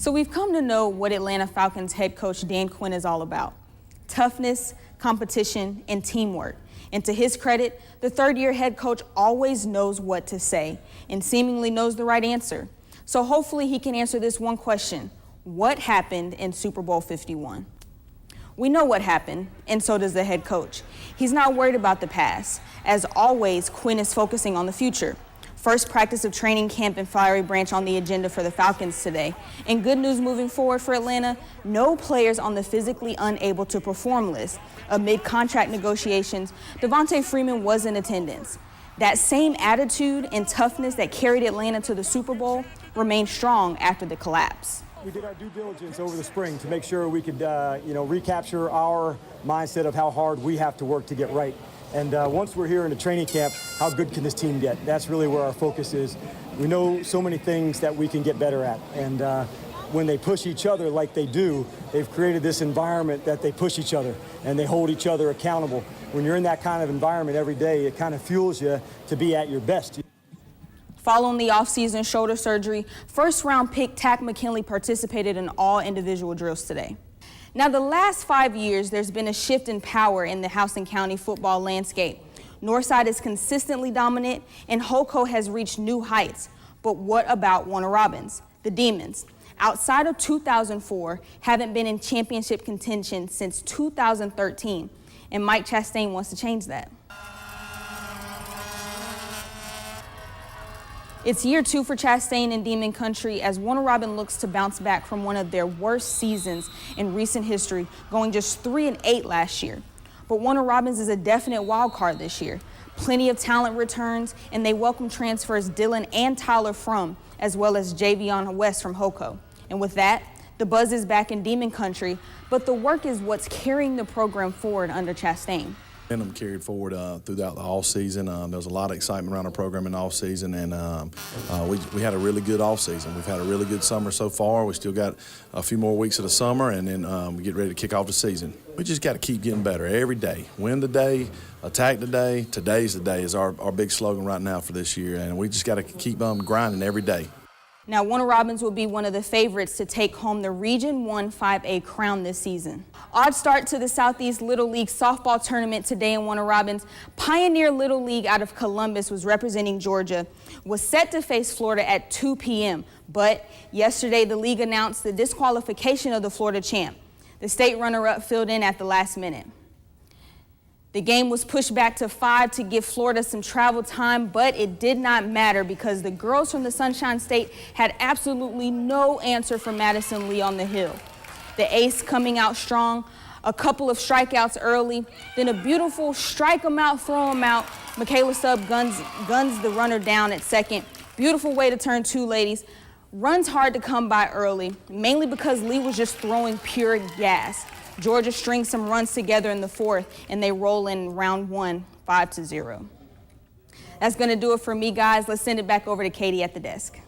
So we've come to know what Atlanta Falcons head coach Dan Quinn is all about: toughness, competition, and teamwork. And to his credit, the third-year head coach always knows what to say and seemingly knows the right answer. So hopefully he can answer this one question: what happened in Super Bowl 51? We know what happened, and so does the head coach. He's not worried about the past. As always, Quinn is focusing on the future. First practice of training camp in Flowery Branch on the agenda for the Falcons today. And good news moving forward for Atlanta: no players on the physically unable to perform list. Amid contract negotiations, Devontae Freeman was in attendance. That same attitude and toughness that carried Atlanta to the Super Bowl remained strong after the collapse. We did our due diligence over the spring to make sure we could, recapture our mindset of how hard we have to work to get right. And once we're here in the training camp, how good can this team get? That's really where our focus is. We know so many things that we can get better at. And when they push each other like they do, they've created this environment that they push each other and they hold each other accountable. When you're in that kind of environment every day, it kind of fuels you to be at your best. Following the offseason shoulder surgery, first-round pick Tack McKinley participated in all individual drills today. Now, the last 5 years, there's been a shift in power in the Houston County football landscape. Northside is consistently dominant, and Holco has reached new heights. But what about Warner Robins? The Demons, outside of 2004, haven't been in championship contention since 2013, and Mike Chastain wants to change that. It's year 2 for Chastain in Demon Country as Warner Robins looks to bounce back from one of their worst seasons in recent history, going just 3-8 last year. But Warner Robins is a definite wild card this year. Plenty of talent returns, and they welcome transfers Dylan and Tyler Frum, as well as Javion West from Holco. And with that, the buzz is back in Demon Country, but the work is what's carrying the program forward under Chastain. Momentum carried forward throughout the off season. There was a lot of excitement around our program in the off season, and we had a really good off season. We've had a really good summer so far. We still got a few more weeks of the summer, and then we get ready to kick off the season. We just got to keep getting better every day. Win the day, attack the day. Today's the day is our big slogan right now for this year, and we just got to keep grinding every day. Now, Warner Robins will be one of the favorites to take home the Region 1 5A crown this season. Odd start to the Southeast Little League softball tournament today in Warner Robins. Pioneer Little League out of Columbus was representing Georgia, was set to face Florida at 2 p.m. But yesterday, the league announced the disqualification of the Florida champ. The state runner-up filled in at the last minute. The game was pushed back to 5 to give Florida some travel time, but it did not matter because the girls from the Sunshine State had absolutely no answer for Madison Lee on the hill. The ace coming out strong, a couple of strikeouts early, then a beautiful strike 'em out, throw 'em out. Michaela Sub guns the runner down at second. Beautiful way to turn 2 ladies. Runs hard to come by early, mainly because Lee was just throwing pure gas. Georgia strings some runs together in the 4th, and they roll in round 1, 5-0. That's going to do it for me, guys. Let's send it back over to Katie at the desk.